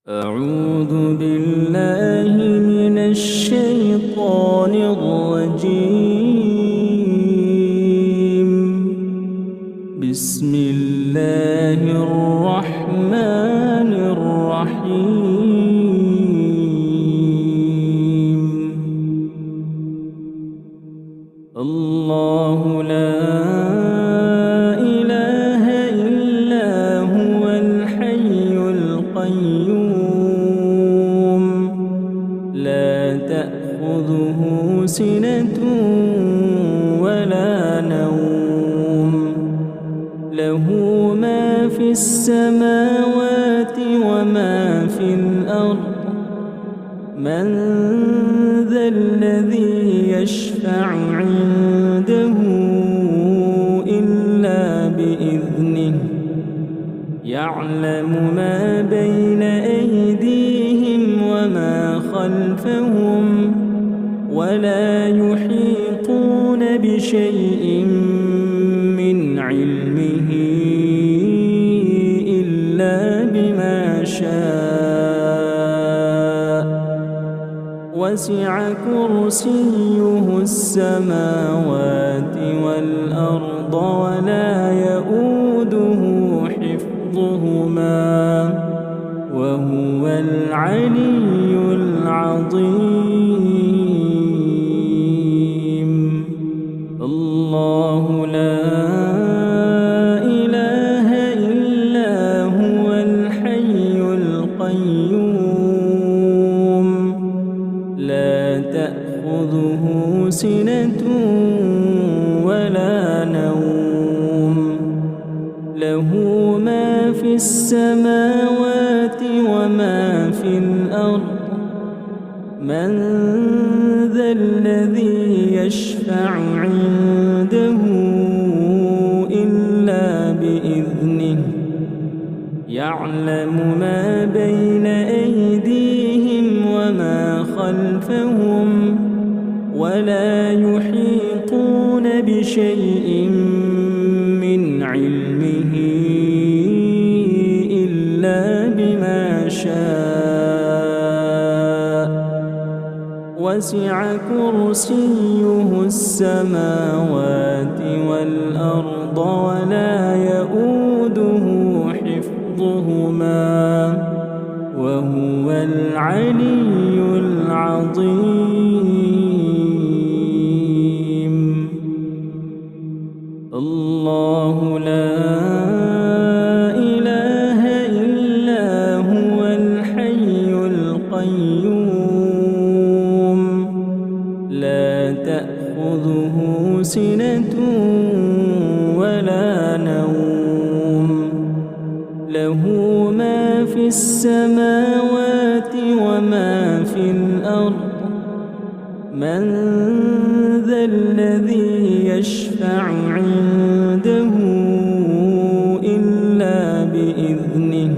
أعوذ بالله من الشيطان الرجيم. بسم الله الرحمن الرحيم. الله لا إله إلا هو الحي القيوم لا تأخذه سنة ولا نوم له ما في السماوات وما في الأرض من ذا الذي يشفع عنده إلا بإذنه يعلم ما بين أيديهم وما خلفهم ولا يحيطون بشيء من علمه إلا بما شاء وسع كرسيه السماوات والأرض ولا يؤوده حفظهما وهو العلي العظيم. الله لا إله إلا هو الحي القيوم لا تأخذه سنة ولا نوم له ما في السماوات وما في الأرض من ذا الذي يشفع عنده إلا بإذنه يعلم ما بين أيديهم وما خلفهم ولا يحيطون بشيء من علمه إلا بما شاء وسع كرسيه السماوات والأرض ولا يؤوده حفظهما وهو العلي العظيم. الله لا إله إلا هو الحي القيوم لا تأخذه سنة ولا نوم له ما في السماوات وما في الأرض من ذا الذي يشفع عنده إلا بإذنه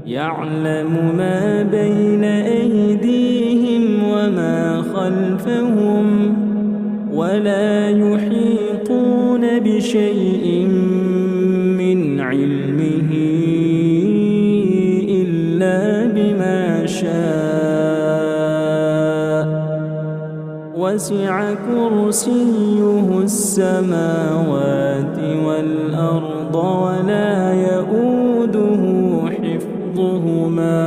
يعلم ما بين أيديهم وما خلفهم ولا يحيطون بشيء من علمه إلا بما شاء وسع كرسيه السماوات والأرض ولا يؤوده حفظهما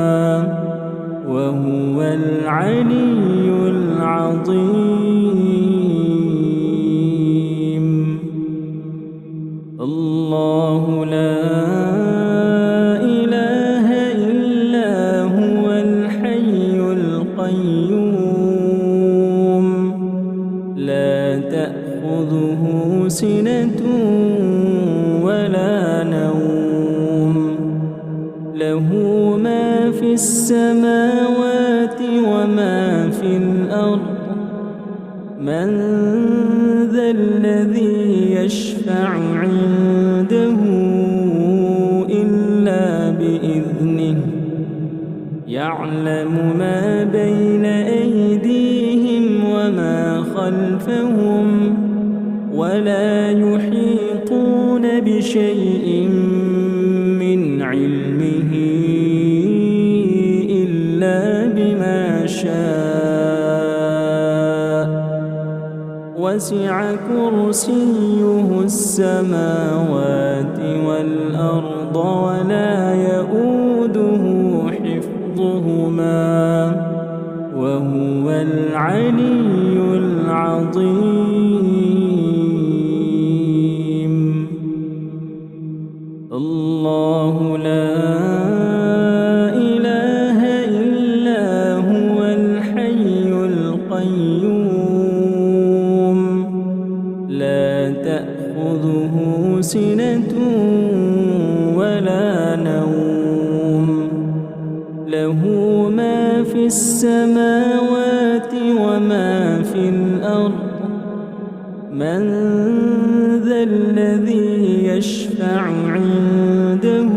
وهو العلي العظيم. الله لا إله إلا هو الحي القيوم لا تأخذه سنة ولا نوم له ما في السماوات وما في الأرض من ذا الذي يشفع عنده إلا بإذنه يعلم ما بين أيديهم وما خلفهم ولا يحيطون بشيء من علمه وسع كرسيه السماوات والأرض ولا يؤوده حفظهما وهو العلي العظيم. الله لا إله إلا هو الحي القيوم لا تأخذه سنة ولا نوم له ما في السماوات وما في الأرض من ذا الذي يشفع عنده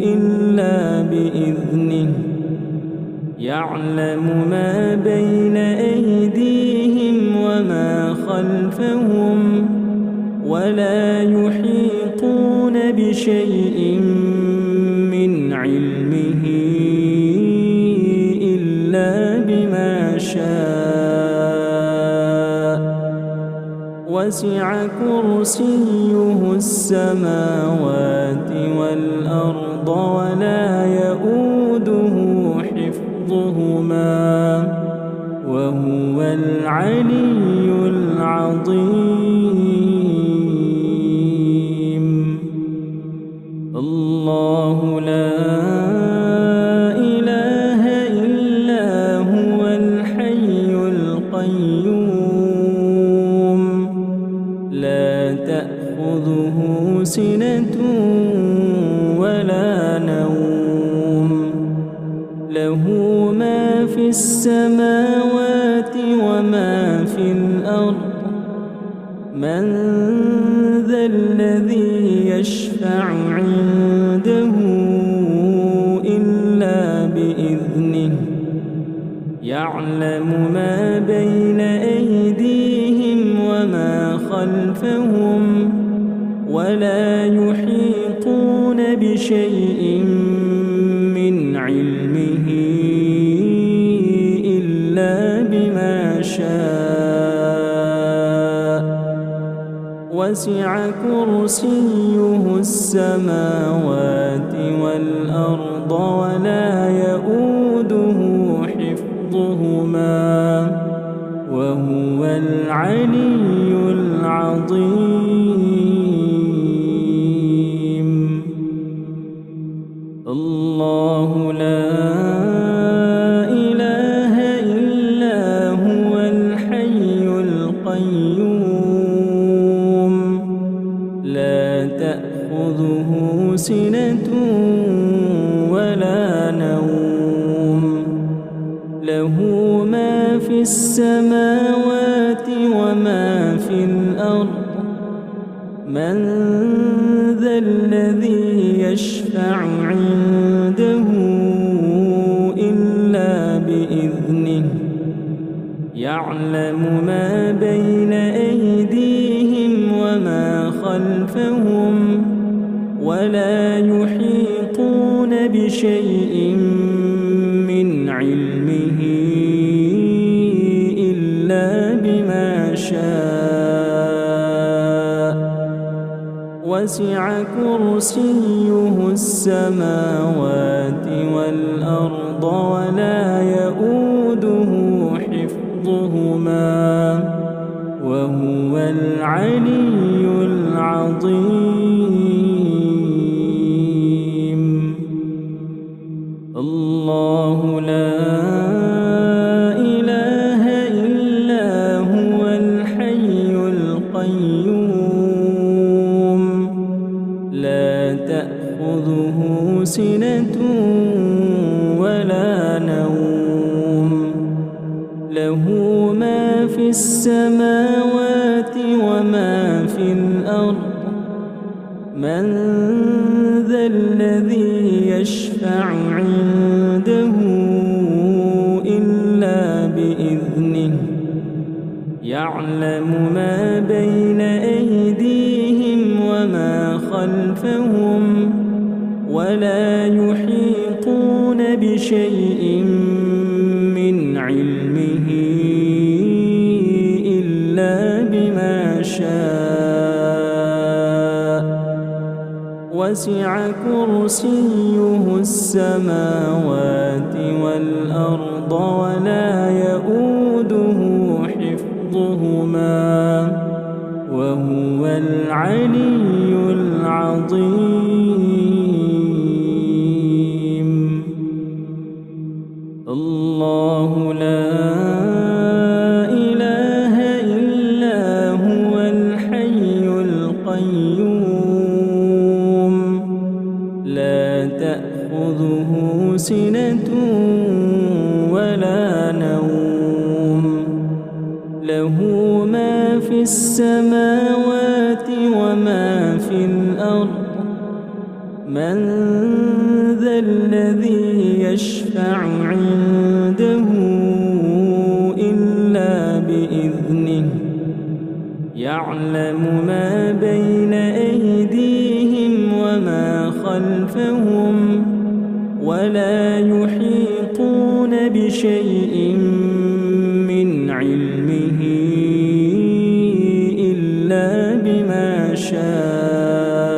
إلا بإذنه يعلم ما بين أيديهم وما خلفهم ولا يحيطون بشيء من علمه إلا بما شاء وسع كرسيه السماوات والأرض ولا يؤوده حفظهما وهو العلي العظيم. الله لا إله إلا هو الحي القيوم لا تأخذه سنة ولا نوم له ما في السماوات وما في الأرض من ذا الذي يشفع عنده إلا بإذنه يعلم ما بين أيديهم وما خلفهم ولا يحيطون بشيء من علمه إلا بما شاء وسع كرسيه السماوات والأرض ولا يؤوده حفظهما وهو العلي العظيم. الله لا إله إلا هو الحي القيوم لا تأخذه سنة ولا نوم له ما في السماوات وما في الأرض من ذا الذي يشفع عنده إلا بإذنه يعلم ما بين أيديهم وما خلفهم ولا يحيطون بشيء من علمه إلا بما شاء وسع كرسيه السماوات والأرض ولا يؤوده حفظهما وهو العلي العظيم. الله لا إله إلا هو الحي القيوم لا تأخذه سنة ولا نوم له ما في السماوات وما في الأرض من ذا الذي يشفع عنده إلا بإذنه يعلم ما بين أيديهم وما خلفهم ولا يحيطون بشيء من علمه إلا وسع كرسيه السماوات والأرض ولا يؤوده حفظهما وهو العلي العظيم. الله لا إله إلا هو الحي القيوم لا تأخذه سنة ولا نوم له ما في السماوات وما في الأرض من ذا الذي يشفع عنده إلا بإذنه يعلم ما بين أيديهم وما خلفهم ولا يحيطون بشيء من علمه إلا بما شاء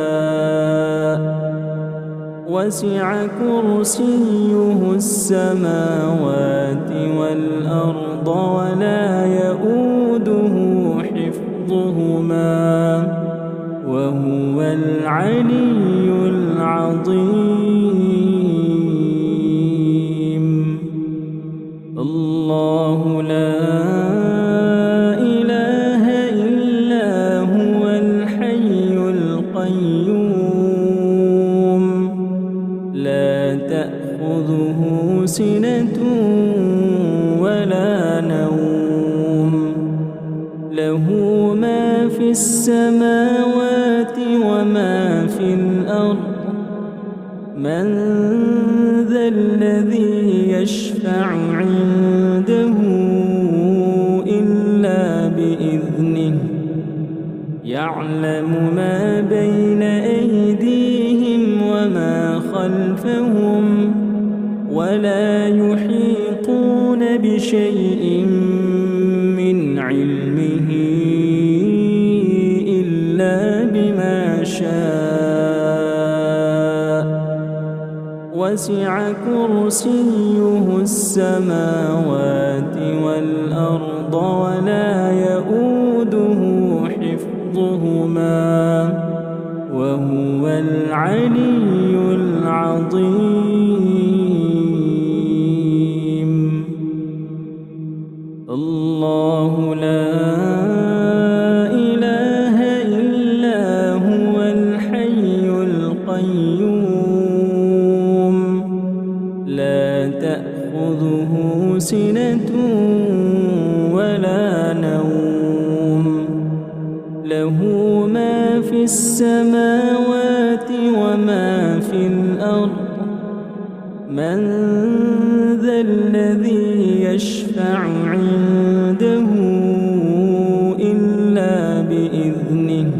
وسع كرسيه السماوات والأرض ولا يؤوده حفظهما وهو العلي العظيم. الله لا إله إلا هو الحي القيوم لا تأخذه سنة ولا نوم له ما في السماوات وما في الأرض من ذا الذي يشفع عنده إلا بإذنه يعلم ما بين أيديهم وما خلفهم ولا يحيطون بشيء من علمه إلا بما شاء وسع كرسيه السماوات والأرض ولا يؤوده حفظهما وهو العلي العظيم. الله لا إله إلا هو الحي القيوم لا تأخذه سنة ولا نوم له ما في السماوات وما في الأرض من ذا الذي يشفع عنده إلا بإذنه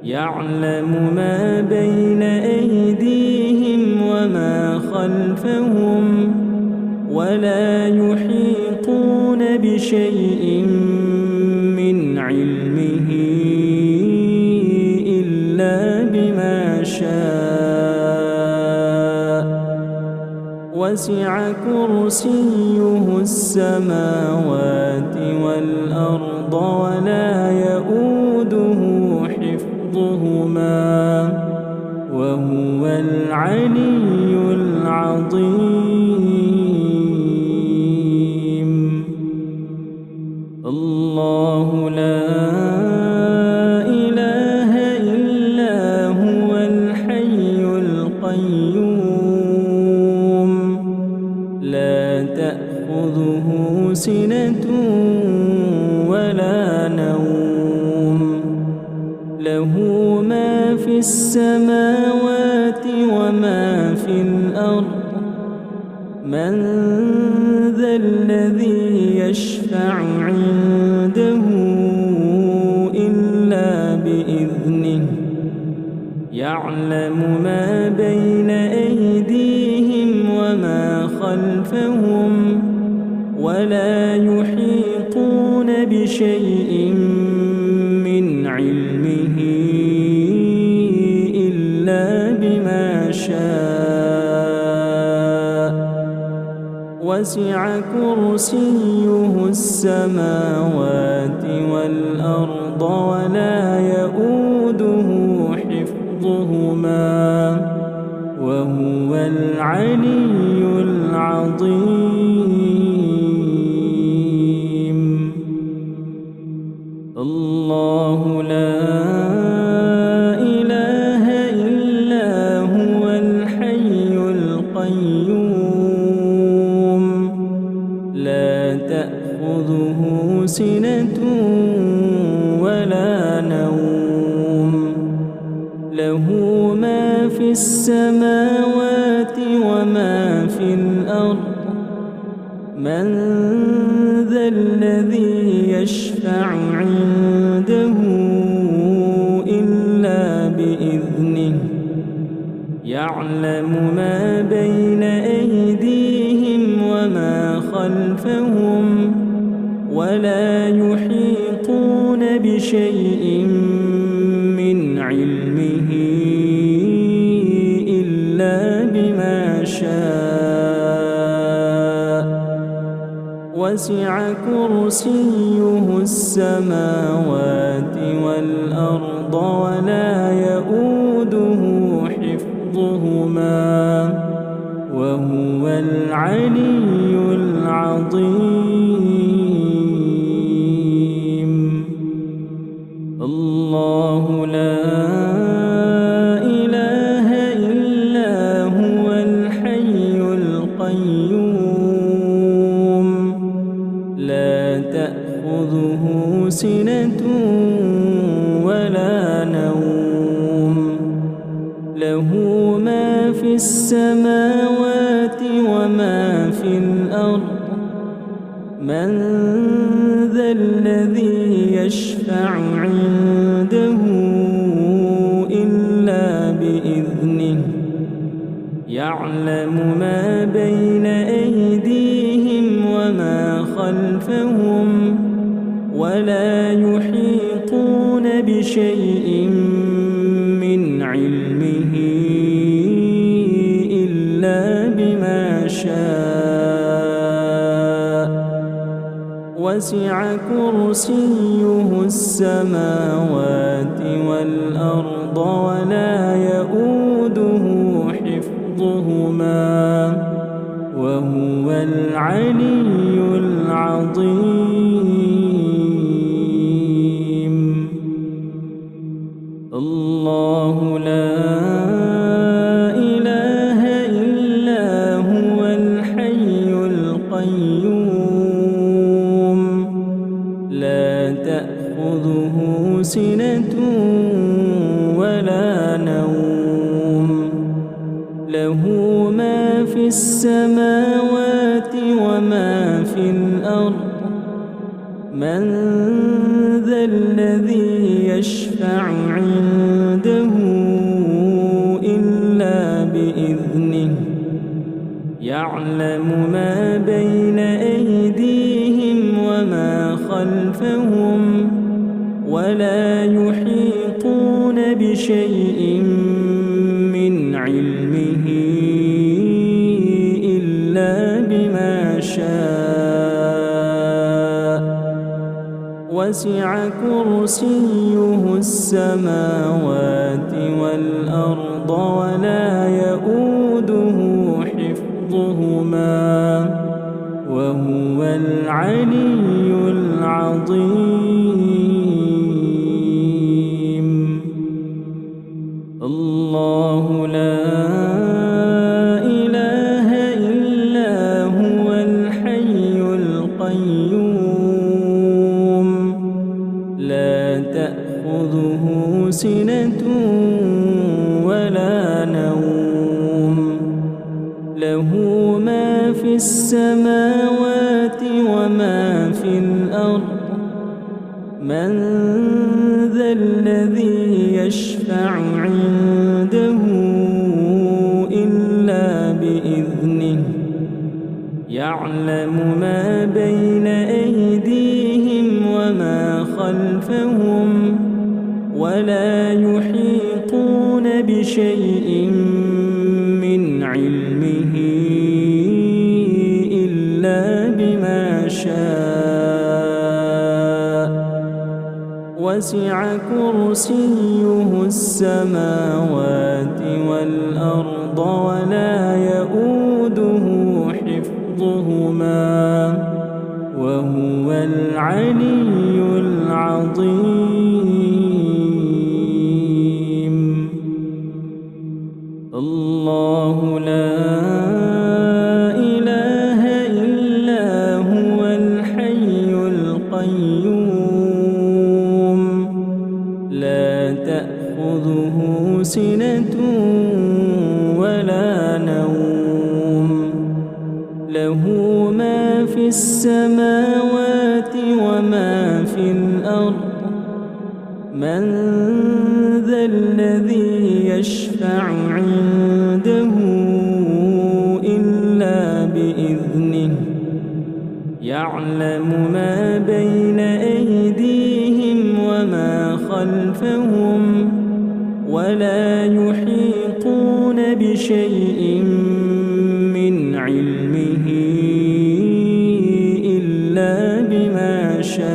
يعلم ما بين أيديهم وما خلفهم ولا يحيطون بشيء من علمه إلا بما شاء وسع كرسيه السماوات والأرض ولا يؤوده حفظهما وهو العلي العظيم. الله لا إله إلا هو الحي القيوم لا تأخذه سنة ولا نوم له ما في السماوات وما في الأرض من ذا الذي يشفع عنده إلا بإذنه يعلم ما بين أيديهم وما خلفهم ولا يحيطون بشيء من علمه إلا وسع كرسيه السماوات والأرض ولا يؤوده حفظهما وهو العلي العظيم. الله لا إله إلا هو الحي القيوم لا تأخذه سنة ولا نوم له ما في السماوات وما في الأرض من ذا الذي يشفع عنده إلا بإذنه يعلم ما بين أيديهم وما خلفهم ولا يحيطون بشيء من علمه إلا بما شاء وسع كرسيه السماوات والأرض ولا يؤوده حفظهما وهو العلي العظيم. الله لا إله إلا هو الحي القيوم لا تأخذه سنة ولا نوم له ما في السماوات وما في الأرض من ذا الذي يشفع عنده إلا بإذنه يعلم ما بين أيديهم وما خلفهم ولا يحيطون بشيء من علمه إلا بما شاء وسع كرسيه السماوات والأرض ولا يؤوده حفظهما وهو العلي العظيم. الله لا إله إلا هو الحي القيوم لا تأخذه سنة ولا نوم له ما في السماوات وما في الأرض من ذا الذي يشفع عنده إلا بإذنه يعلم ما بين أيديهم وما خلفهم ولا يحيطون بشيء من علمه إلا بما شاء وسع كرسيه السماوات والأرض ولا يؤوده حفظهما وهو العلي العظيم. الله لا إله إلا هو الحي القيوم لا تأخذه سنة ولا نوم له ما في السماوات وما في الأرض من ذا الذي يشفع عنده إلا بإذنه يعلم ما بين أيديهم وما خلفهم ولا يحيطون بشيء من علمه إلا يشاء وسع كرسيه السماوات والأرض ولا يؤوده حفظهما وهو العلي العظيم. الله لا إله إلا هو الحي القيوم لا تأخذه سنة ولا نوم له ما في السماوات وما في الأرض من ذا الذي يشفع عنده إلا بإذنه يعلم ما بين أيديهم وما خلفهم ولا يحيطون بشيء من علمه إلا بما شاء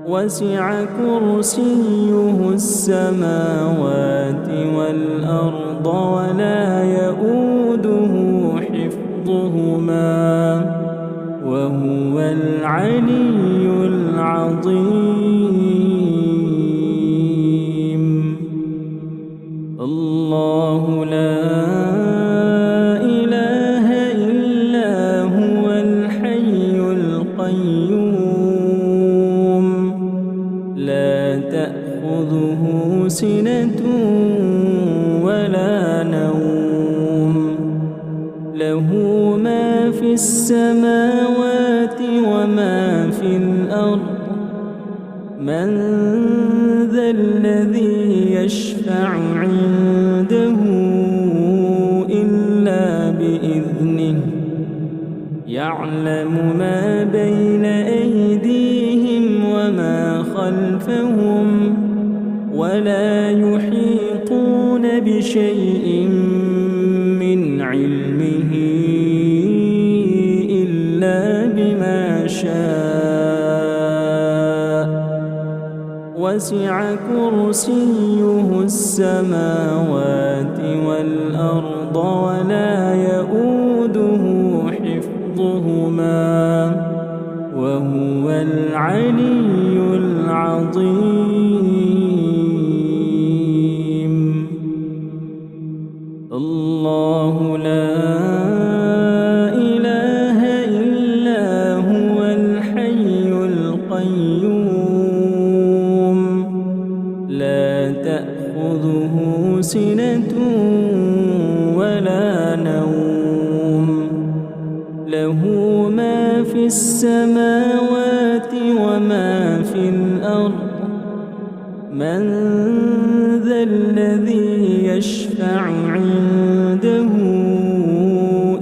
وسع كرسيه السماوات والأرض ولا يؤوده حفظهما وهو العلي العظيم. الله لا إله إلا هو الحي القيوم لا تأخذه سنة ولا نوم له ما في السماوات وما في الأرض من ذا الذي يشفع عنده إلا بإذنه يعلم ما بين أيديهم وما خلفهم ولا يحيطون بشيء من علمه إلا بما شاء وسع كرسيه السماوات والأرض ولا يؤوده حفظهما وهو العلي العظيم. الله لا إله إلا هو الحي القيوم لا تأخذه سنة ولا نوم له ما في السماوات وما في الأرض من ذا الذي يشفع عنده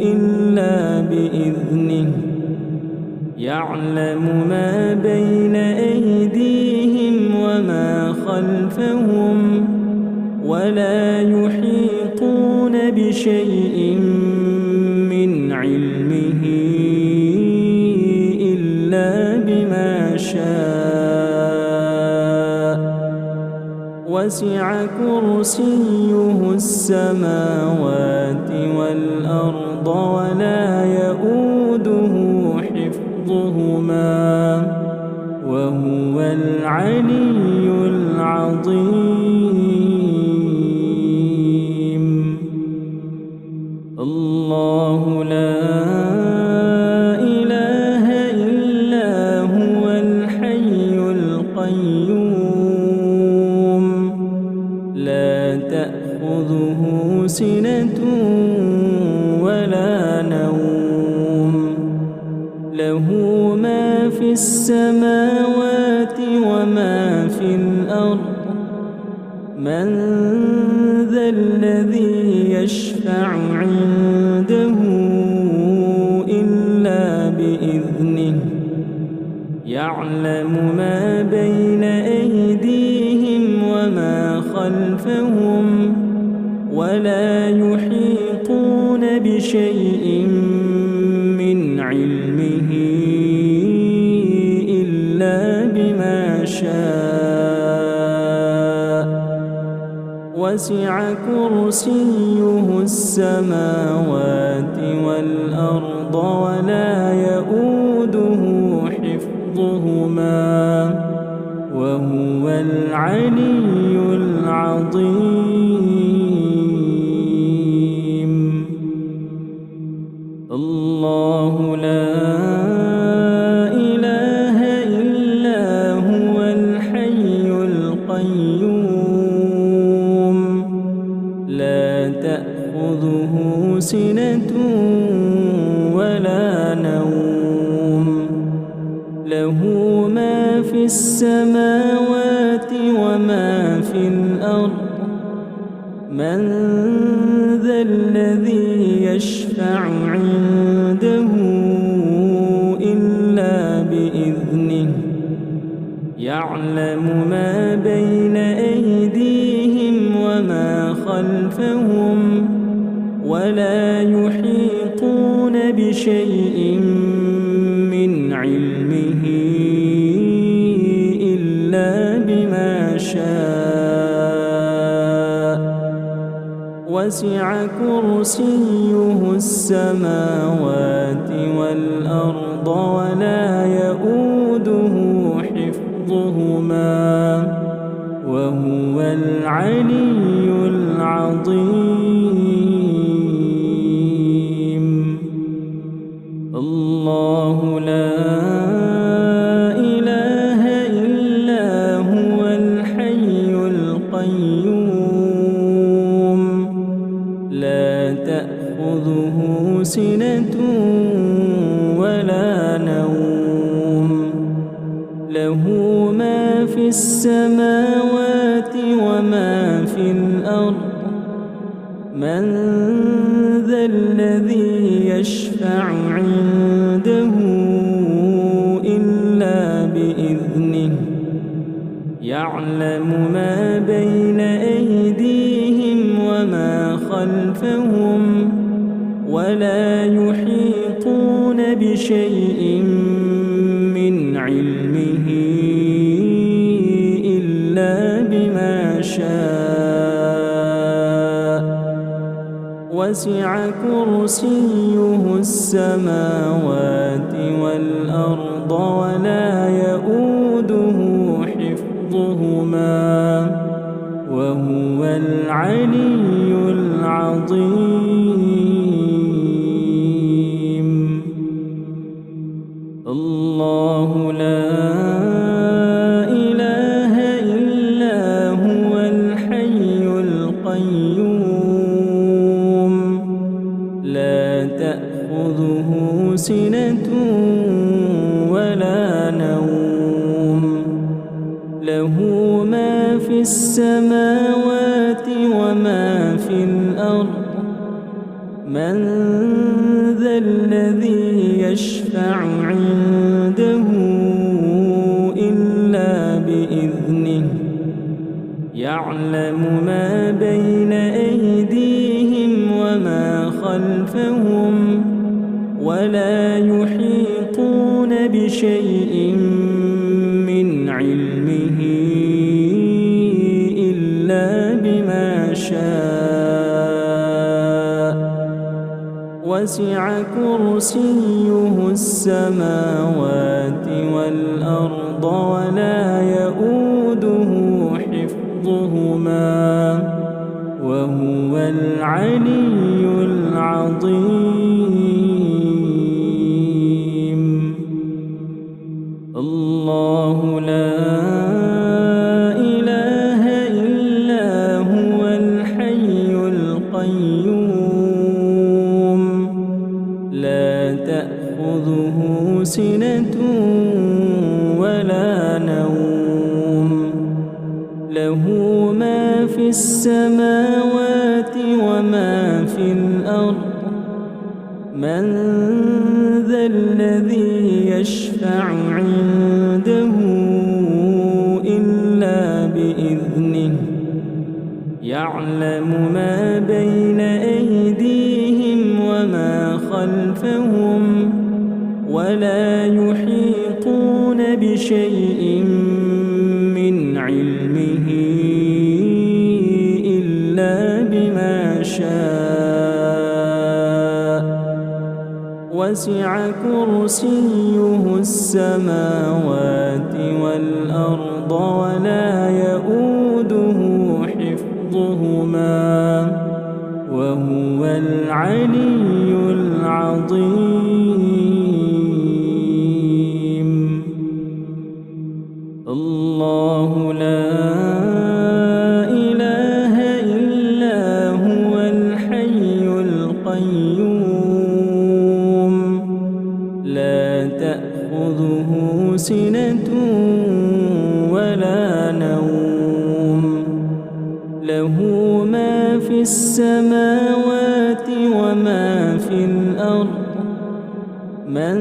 إلا بإذنه يعلم ما بين أيديهم وما خلفهم ولا يحيطون بشيء من علمه إلا بما شاء وسع كرسيه السماوات والأرض ولا يؤوده حفظهما وهو العلي العظيم. الله لا إله إلا هو الحي القيوم لا تأخذه سنة ولا نوم له ما في السماوات وما في الأرض من ذا الذي يشفع عنده إلا بإذنه يعلم ما بين أيديهم وما خلفهم ولا يحيطون بشيء وسع كرسيه السماوات والأرض ولا يؤوده حفظهما وهو العلي العظيم. الله لا إله إلا هو الحي القيوم لا تأخذه سنة ولا نوم له ما في السماوات وما في الأرض من ذا الذي يشفع عنده إلا بإذنه يعلم ما بين أيديهم وما خلفهم ولا يحيطون بشيء من علمه إلا بما شاء وسع كرسيه السماوات والأرض ولا يؤوده حفظهما وهو العلي العظيم. الله لا إله إلا هو الحي القيوم لا تأخذه سنة ولا نوم له ما في السماوات وما في الأرض من ذا الذي يشفع عنده إلا بإذنه يعلم ما بين أيديهم وما خلفهم ولا يحيطون بشيء من علمه إلا بما شاء وسع كرسيه السماوات والأرض ولا يؤوده حفظهما وهو العلي العظيم. الله لا إله إلا هو الحي القيوم لا تأخذه سنة ولا نوم له ما في السماوات وما في الأرض من ذا الذي يشفع عنده إلا بإذنه يعلم ما بين أيديهم وما خلفهم ولا يحيطون بشيء من علمه إلا بما شاء وسع كرسيه السماوات والأرض ولا يؤوده حفظهما وهو العلي العظيم. الله لا إله إلا هو الحي القيوم لا تأخذه سنة ولا نوم له ما في السماوات وما في الأرض من ذا الذي يشفع عنده إلا بإذنه يعلم ما بين أيديهم وما خلفهم ولا يحيطون بشيء من علمه إلا وسع كرسيه السماوات والأرض ولا يؤوده حفظهما وهو العلي العظيم. الله لا إله إلا هو الحي القيوم لا تأخذه سنة ولا نوم له ما في السماوات وما في الأرض من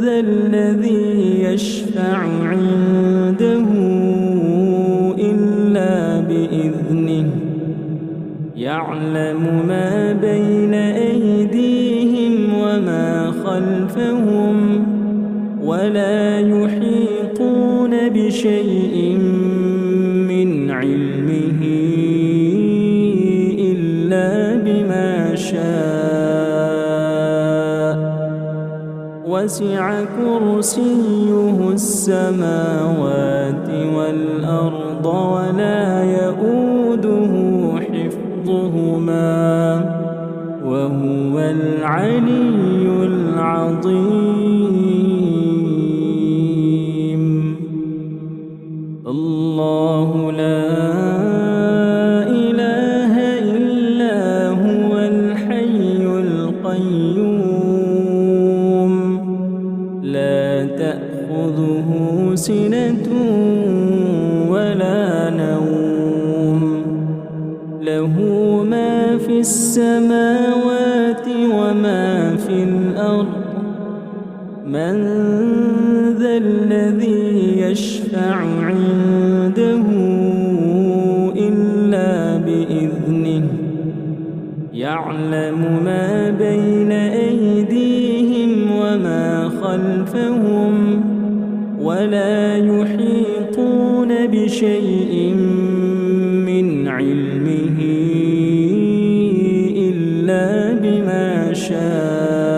ذا الذي يشفع عنده إلا بإذنه يعلم ما بين أيديهم وما خلفهم ولا يحيطون بشيء من علمه إلا بما شاء وسع كرسيه السماوات والأرض ولا يؤوده حفظهما وهو العلي العظيم. الله لا إله إلا هو الحي القيوم لا تأخذه سنة ولا نوم له ما في السماوات وما في الأرض من ذا الذي يشفع عنده إلا بإذنه يعلم ما بين أيديهم وما خلفهم ولا يحيطون بشيء من علمه إلا بما شاء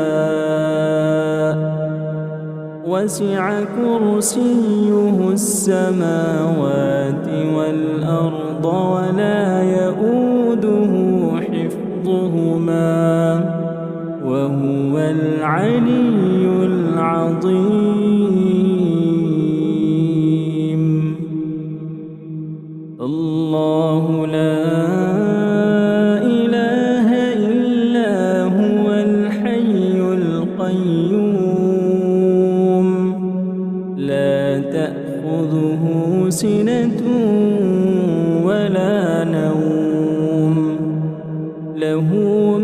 وسع كرسيه السماوات والأرض ولا يؤوده حفظهما وهو العلي العظيم. الله لا إله إلا هو الحي القيوم لا تأخذه سنة ولا نوم له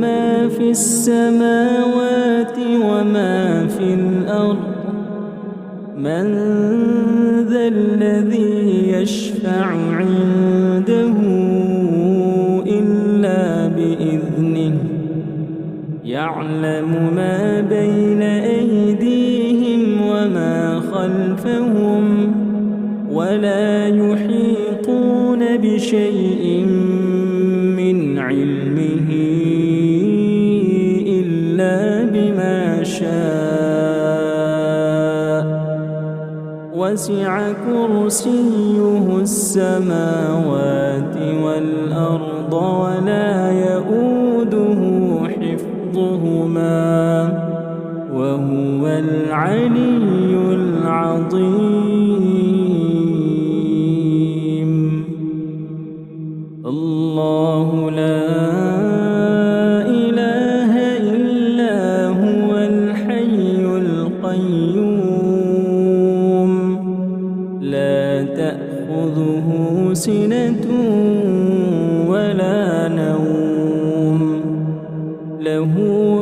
ما في السماوات وما في الأرض من ذا الذي يشفع عنده إلا بإذنه يعلم ما بين أيديهم وما خلفهم ولا يحيطون بشيء من علمه إلا بما شاء وسع كرسيه السماوات والأرض ولا يؤوده حفظهما وهو العلي العظيم. الله لا إله إلا هو الحي القيوم لا تأخذه سنة ولا نوم له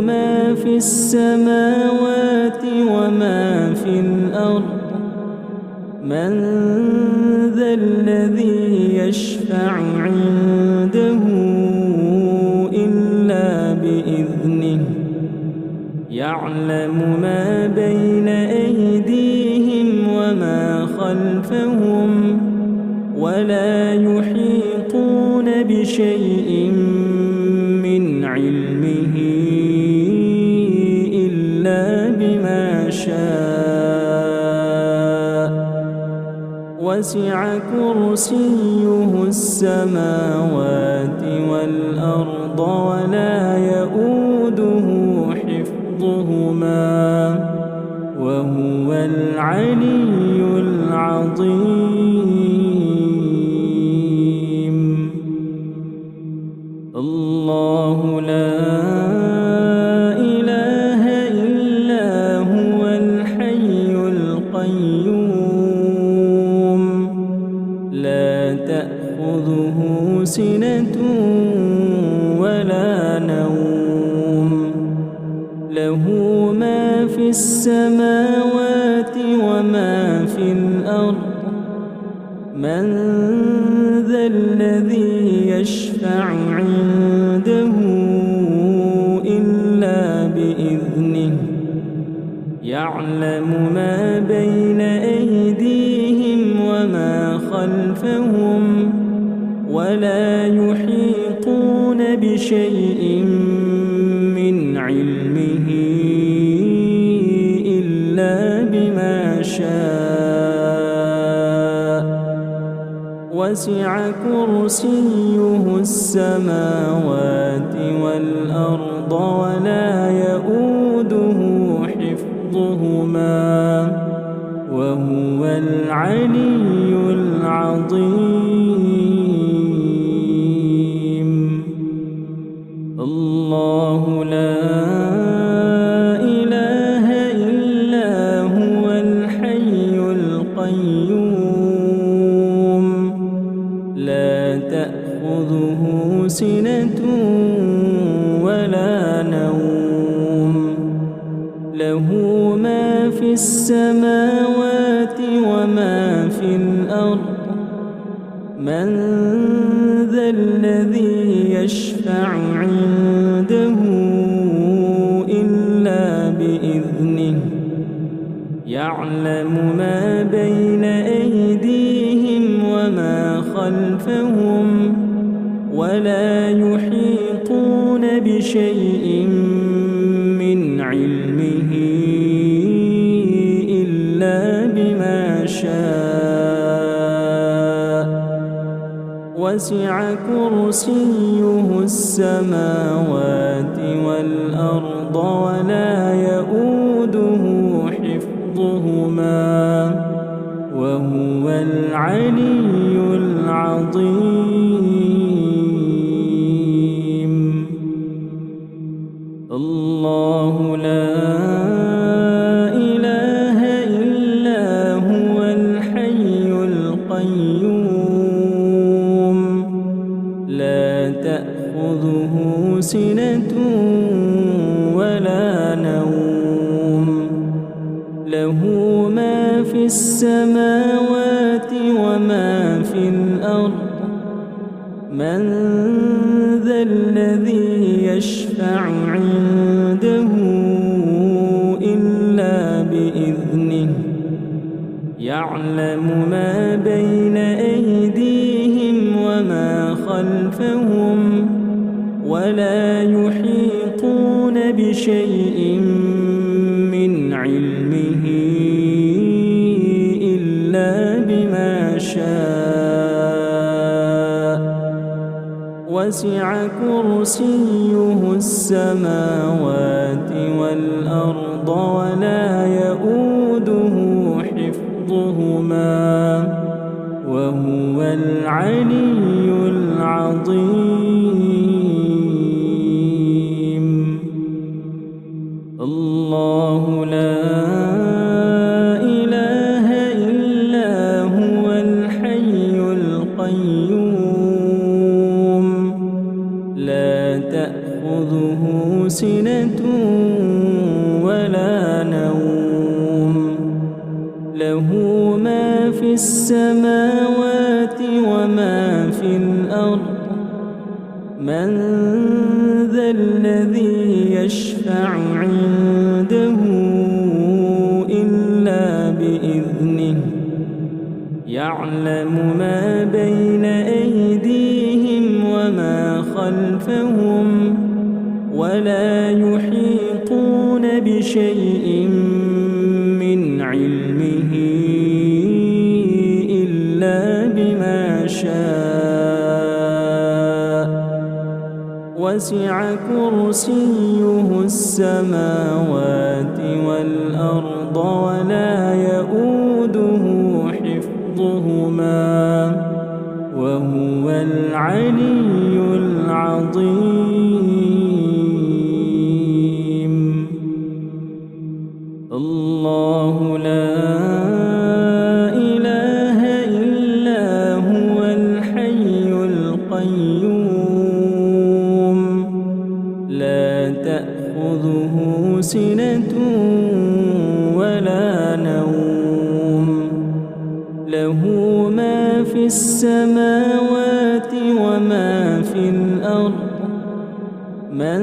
ما في السماوات وما في الأرض من ذا الذي يشفع عنده إلا بإذنه يعلم ما بين أيديهم وما خلفهم ولا يحيطون بشيء من علمه وسع كرسيه السماوات والأرض ولا يؤوده حفظهما وهو العلي العظيم. الله لا إله إلا هو الحي القيوم لا تأخذه سنة ولا نوم له ما في السماوات وما في الأرض من ذا الذي يشفع عنده إلا بإذنه يعلم ما بين أيديهم وما خلفهم ولا يحيطون بشيء من علمه إلا بما شاء وسع كرسيه السماوات والأرض ولا يؤوده حفظهما وهو العلي العظيم. الله لا إله إلا هو الحي القيوم لا تأخذه سنة ولا نوم له ما في السماوات وما في الأرض من ذا الذي يشفع عنده إلا بإذنه يعلم ما بين أيديهم وما خلفهم ولا يحيطون بشيء من علمه إلا بما شاء وسع كرسيه السماوات والأرض ولا يؤوده حفظهما وهو العلي العظيم. الله لا إله إلا هو الحي القيوم لا تأخذه سنة ولا نوم له ما في السماوات وما في الأرض من ذا الذي يشفع عنده إلا بإذنه يعلم ما بين أيديهم وما خلفهم ولا يحيطون بشيء من علمه إلا بما شاء وسع كرسيه السماوات والأرض ولا يؤوده حفظهما وهو العلي العظيم. الله لا إله إلا هو الحي القيوم لا تأخذه سنة ولا نوم له ما في السماوات وما في الأرض من ذا الذي يشفع عنده إلا بإذنه يعلم ما بين أيديهم وما خلفهم ولا يحيطون بشيء من علمه إلا وسع كرسيه السماوات والأرض ولا يؤوده حفظهما وهو العلي العظيم. الله لا إله إلا هو الحي القيوم لا تأخذه سنة ولا نوم له ما في السماوات وما في الأرض من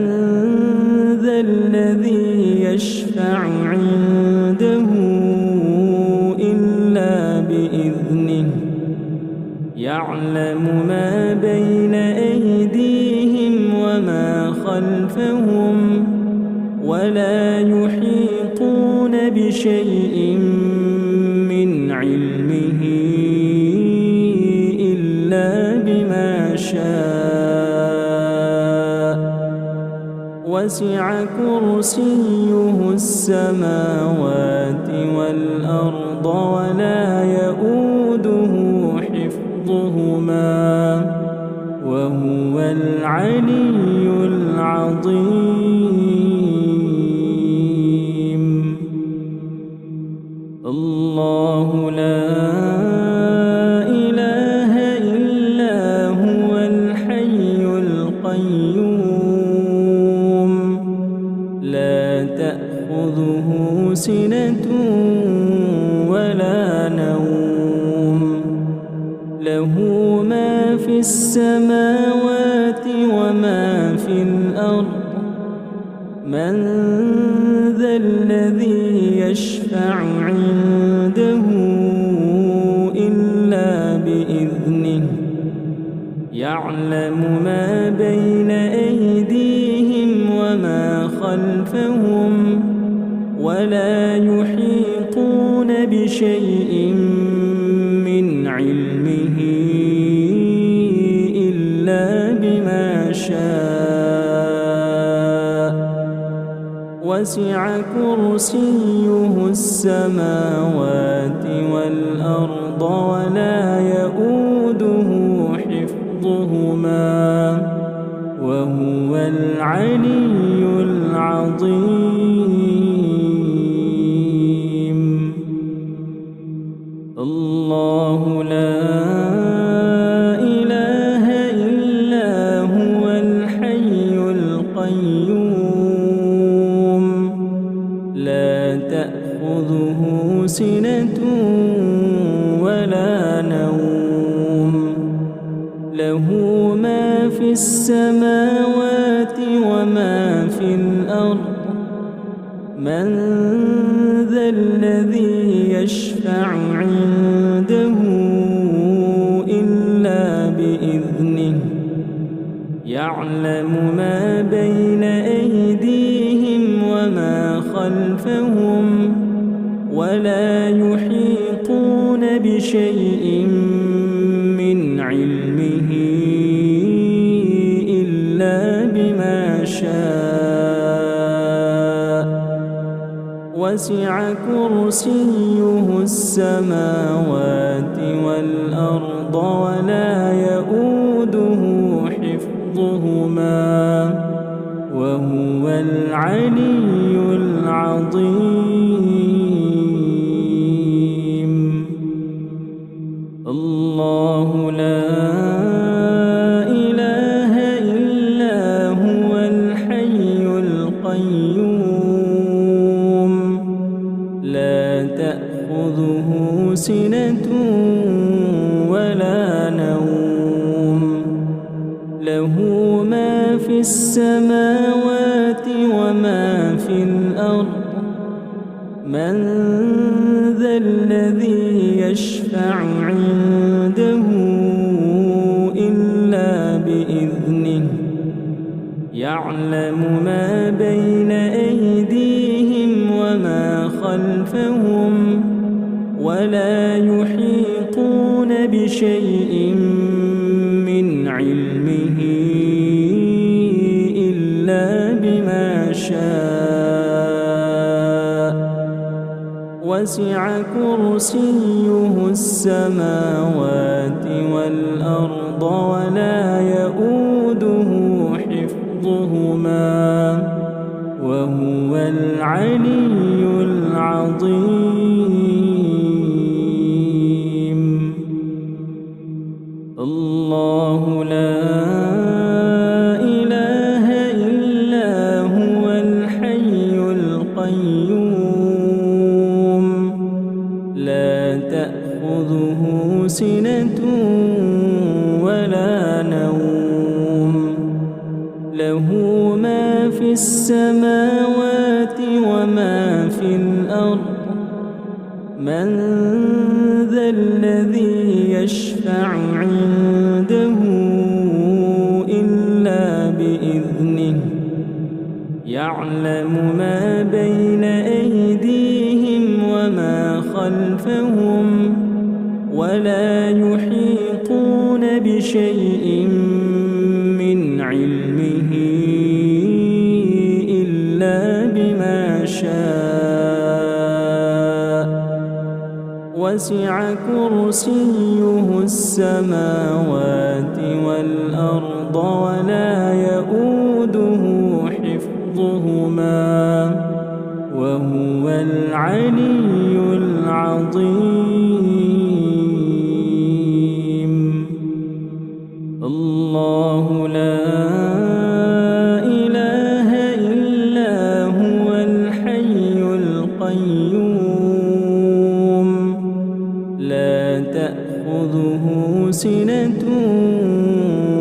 ذا الذي يشفع عنده إلا بإذنه يعلم ما بين أيديهم وما خلفهم ولا يحيطون بشيء من علمه إلا بما شاء وسع كرسيه السماوات والأرض ولا يؤوده حفظهما وهو العلي العظيم. الله لا إله إلا هو الحي القيوم لا تأخذه سنة ولا نوم له ما في السماوات وما في الأرض من ذا الذي يشفع عنده إلا بإذنه يعلم ما بين أيديهم وما خلفهم ولا يحيطون بشيء من علمه إلا بما شاء وسع كرسيه السماوات والأرض ولا يؤوده حفظهما وهو العلي العظيم. الله لا إله إلا هو الحي القيوم لا تأخذه سنة ولا نوم له ما في السماوات وما في الأرض من ذا الذي يشفع عنده إلا بإذنه يعلم ما بين أيديهم وما خلفهم ولا يحيطون بشيء من علمه إلا بما شاء وسع كرسيه السماوات والأرض ولا يؤوده حفظهما وهو العلي العظيم. الله لا إله إلا هو الحي القيوم لا تأخذه سنة ولا نوم له ما في السماوات وما في الأرض من ذا الذي يشفع عنده إلا بإذنه يعلم ما بين أيديهم وما خلفهم ولا يحيطون بشيء من علمه بما شاء وسع كرسيه السماوات والأرض ولا يؤوده حفظهما وهو العلي العظيم. الله لا إله إلا هو الحي القيوم لا تأخذه سنة ولا نوم له ما في السماوات وما في الأرض من ذا الذي يشفع عنده إلا بإذنه يعلم ما بين أيديهم وما خلفهم ولا يحيطون بشيء من علمه إلا بما شاء وسع كرسيه السماوات والأرض ولا يؤوده حفظهما وهو العلي العظيم. الله لا إله إلا هو الحي القيوم لا تأخذه سنة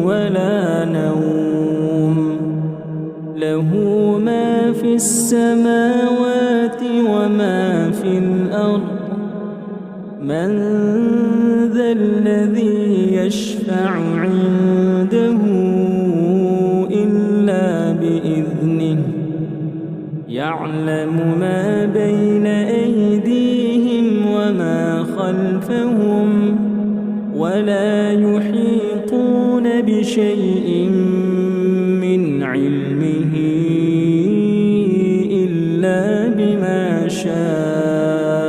ولا نوم له ما في السماوات وما في الأرض من ذا الذي يشفع عنده إلا بإذنه يعلم ما بين أيديهم وما خلفهم ولا يحيطون بشيء من علمه إلا بما شاء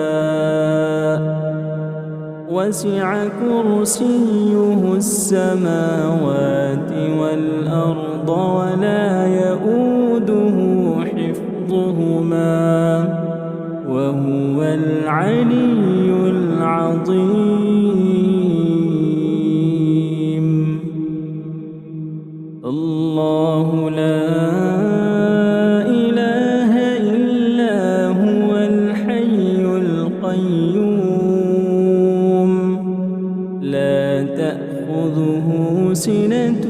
وسع كرسيه السماوات والأرض ولا يؤوده حفظهما وهو العلي العظيم. الله لا إله إلا هو الحي القيوم لا تأخذه سنة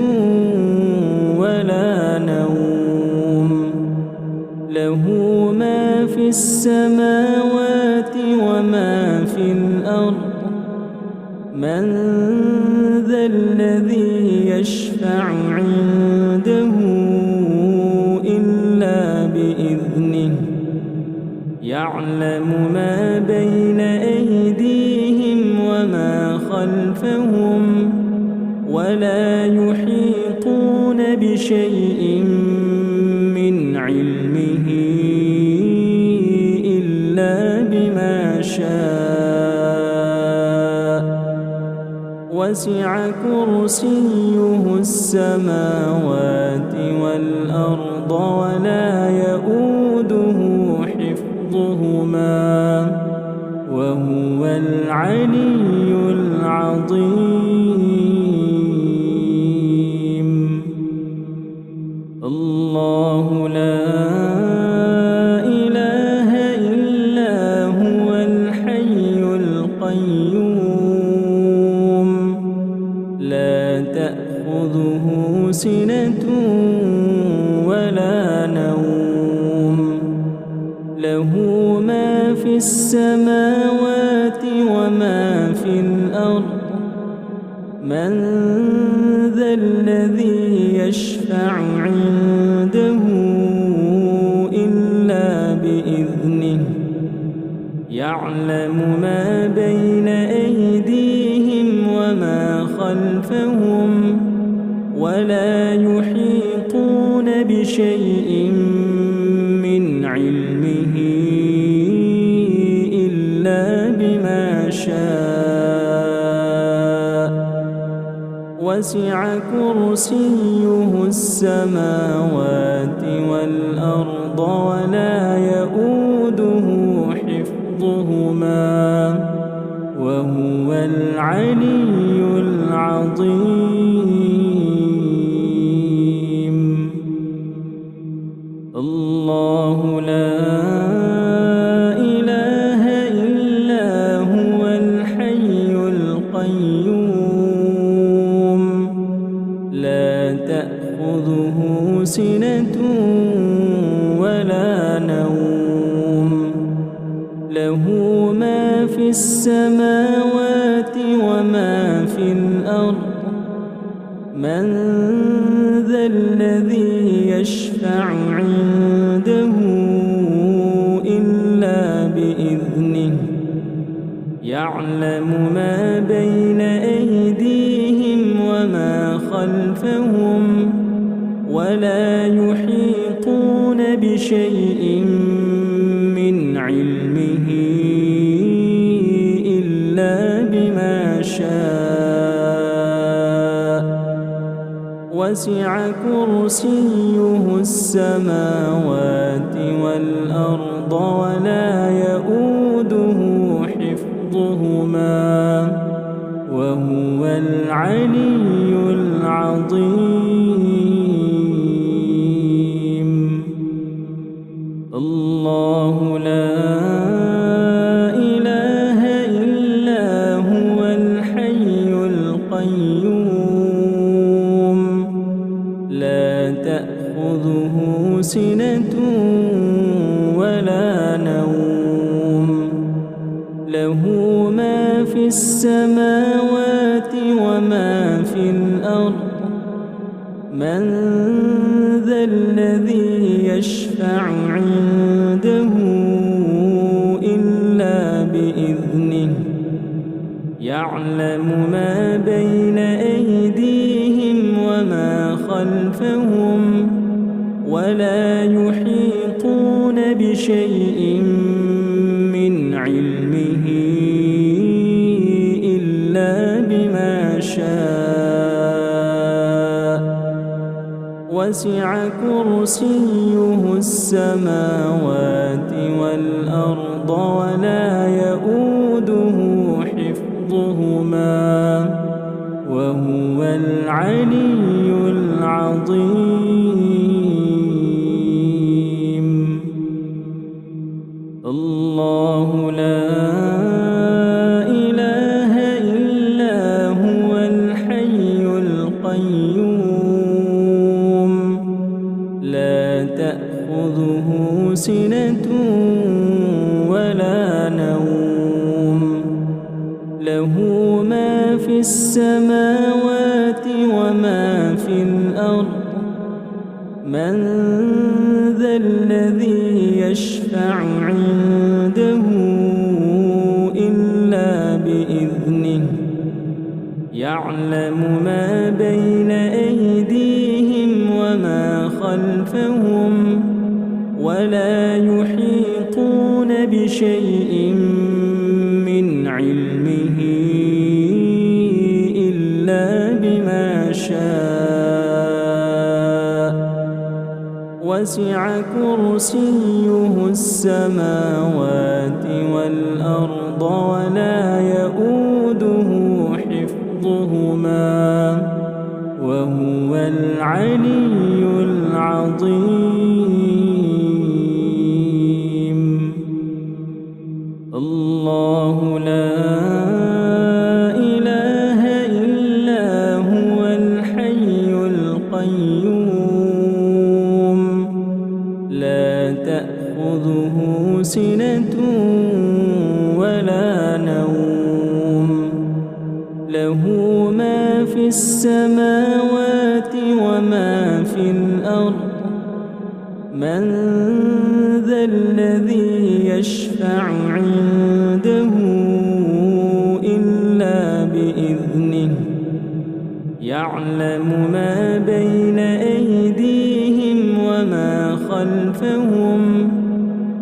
ولا نوم له ما في السماوات وما في الأرض من ذا الذي يشفع عنده إلا بإذنه يعلم ما بين أيديهم وما خلفهم ولا يحيطون بشيء من علمه إلا بما شاء وسع كرسيه السماوات والأرض ولا يؤوده حفظهما وهو العلي العظيم. الله لا إله إلا هو الحي القيوم لا تأخذه سنة ولا نوم له ما في السماوات وما في الأرض من ذا الذي يشفع عنده إلا بإذنه يعلم ما بين أيديهم وما خلفهم ولا يحيطون بشيء من علمه إلا بما شاء وسع كرسيه السماوات والأرض ولا يؤوده حفظهما وهو العلي العظيم. الله لا إله إلا هو الحي القيوم لا تأخذه سنة ولا نوم له ما في السماوات وما في الأرض من ذا الذي يشفع عنده إلا بإذنه يعلم ما بين أيديهم وما خلفهم ولا يحيطون بشيء من علمه إلا بما شاء وسع كرسيه السماوات والأرض ولا يؤوده حفظهما وهو العلي العظيم. الله لا إله إلا هو الحي القيوم لا تأخذه سنة ولا نوم له ما في السماوات وما في الأرض من ذا الذي يشفع عنده إلا بإذنه يعلم ما بين أيديهم وما خلفهم ولا يحيطون بشيء من علمه إلا بما شاء وسع كرسيه السماوات والأرض ولا يؤوده حفظهما وهو العلي العظيم. الله لا إله إلا هو الحي القيوم لا تأخذه سنة ولا نوم له ما في السماوات وما في الأرض من ذا الذي يشفع عنده إلا بإذنه يعلم ما بين أيديهم وما خلفهم ولا يحيطون بشيء من علمه إلا بما شاء وسع كرسيه السماوات والأرض ولا يؤوده حفظهما وهو العلي العظيم. الله لا إله إلا هو الحي القيوم لا تأخذه سنة ولا نوم له ما في السماوات وما في الأرض من ذا الذي يشفع عنده إلا بإذنه يعلم ما بين أيديهم وما خلفهم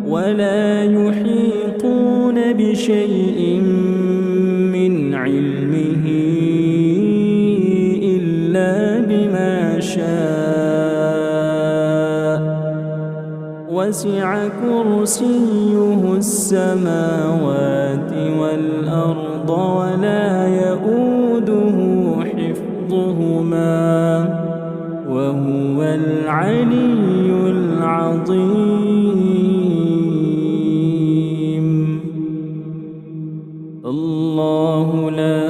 ولا يحيطون بشيء من علمه إلا بما شاء وسع كرسيه السماوات والأرض ولا يؤوده حفظهما وهو العلي العظيم. الله لا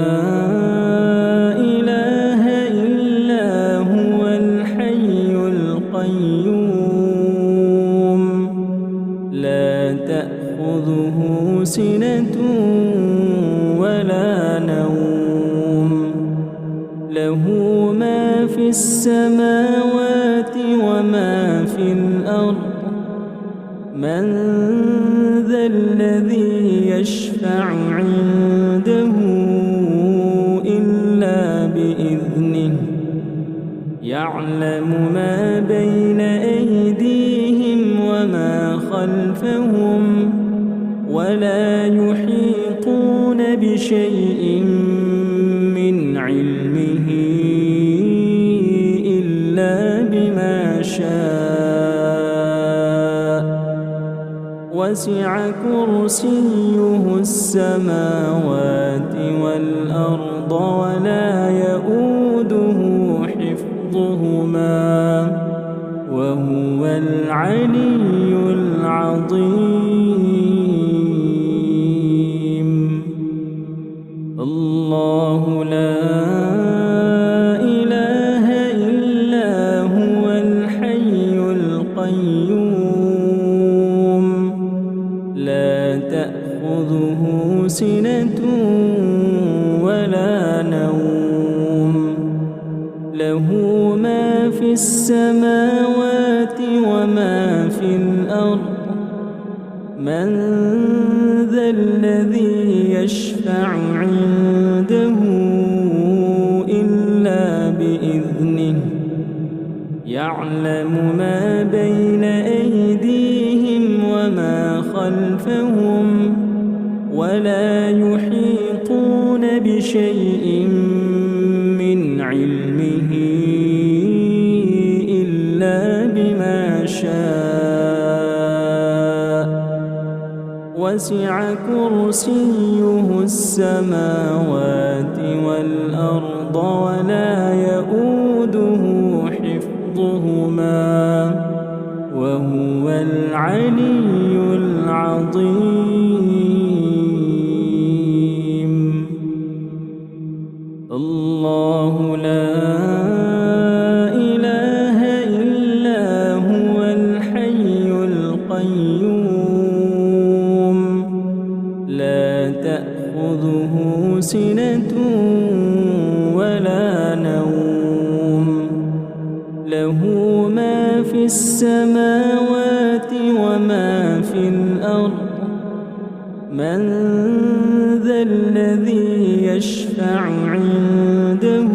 إله إلا هو الحي القيوم لا تأخذه سنة ولا نوم له ما في السماوات وما في الأرض من ذا الذي يشفع عنده إلا بإذنه يعلم ما بين أيديهم وما خلفهم ولا يحيطون بشيء من علمه إلا بما شاء وسع كرسيه السماوات والأرض ولا يؤوده حفظهما وهو العلي العظيم. الله لا إله إلا هو الحي القيوم لا تأخذه سنة ولا نوم له ما في السماوات وما في الأرض من ذا الذي يشفع عنده إلا بإذنه يعلم ما بين أيديهم وما خلفهم ولا يحيطون بشيء من علمه إلا بما شاء وسع كرسيه السماوات والأرض ولا يؤوده حفظهما وهو العلي العظيم. الله لا إله إلا هو الحي القيوم لا تأخذه سنة ولا نوم له ما في السماوات وما في الأرض من ذا الذي يشفع عنده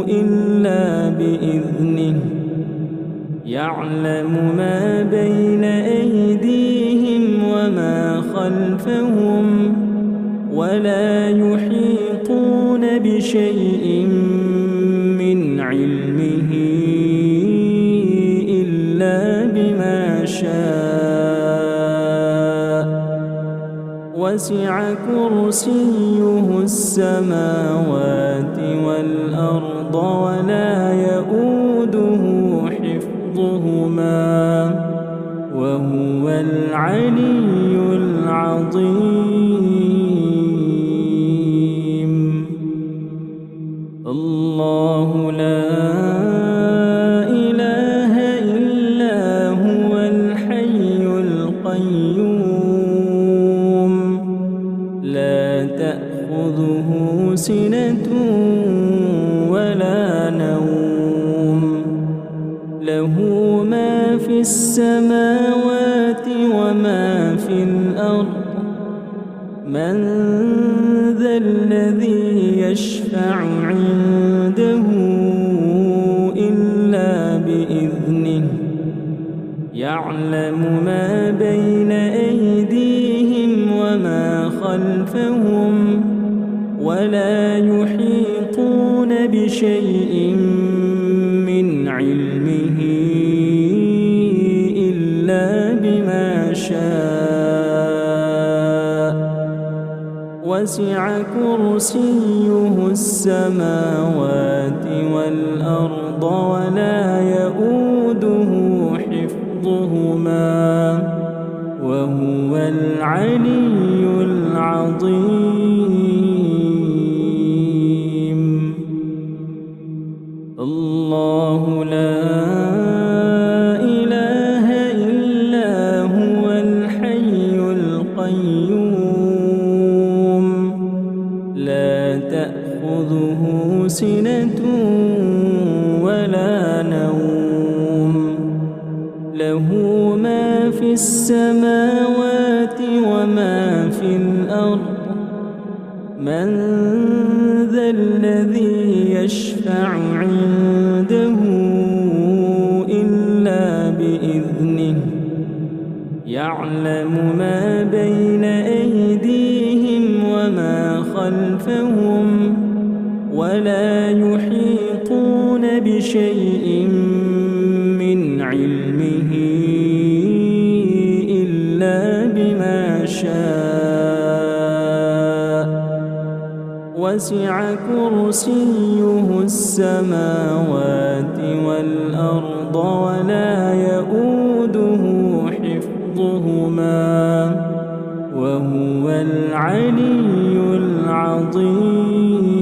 إلا بإذنه يعلم ما بين أيديهم وما خلفهم ولا يحيطون بشيء من علمه إلا بما شاء وسع كرسيه السماوات والأرض ولا يؤوده حفظهما وهو العلي العظيم. الله لا إله إلا هو الحي القيوم لا تأخذه سنة ولا نوم له ما في السماوات وما في الأرض من ذا الذي يشفع عنده إلا بإذنه يعلم ما بين أيديهم وما خلفهم ولا يحيطون بشيء من علمه إلا بما شاء وسع كرسيه السماوات والأرض ولا يؤوده حفظهما وهو العلي العظيم. الله لا إله إلا هو الحي القيوم لا تأخذه سنة ولا نوم له ما في السماوات وما في الأرض من ذا الذي يشفع عنده إلا بإذنه يعلم ما بين أيديهم وما خلفهم ولا يحيطون بشيء من علمه إلا بما شاء وسع كرسيه السماوات والأرض ولا يؤوده حفظهما وهو العلي العظيم.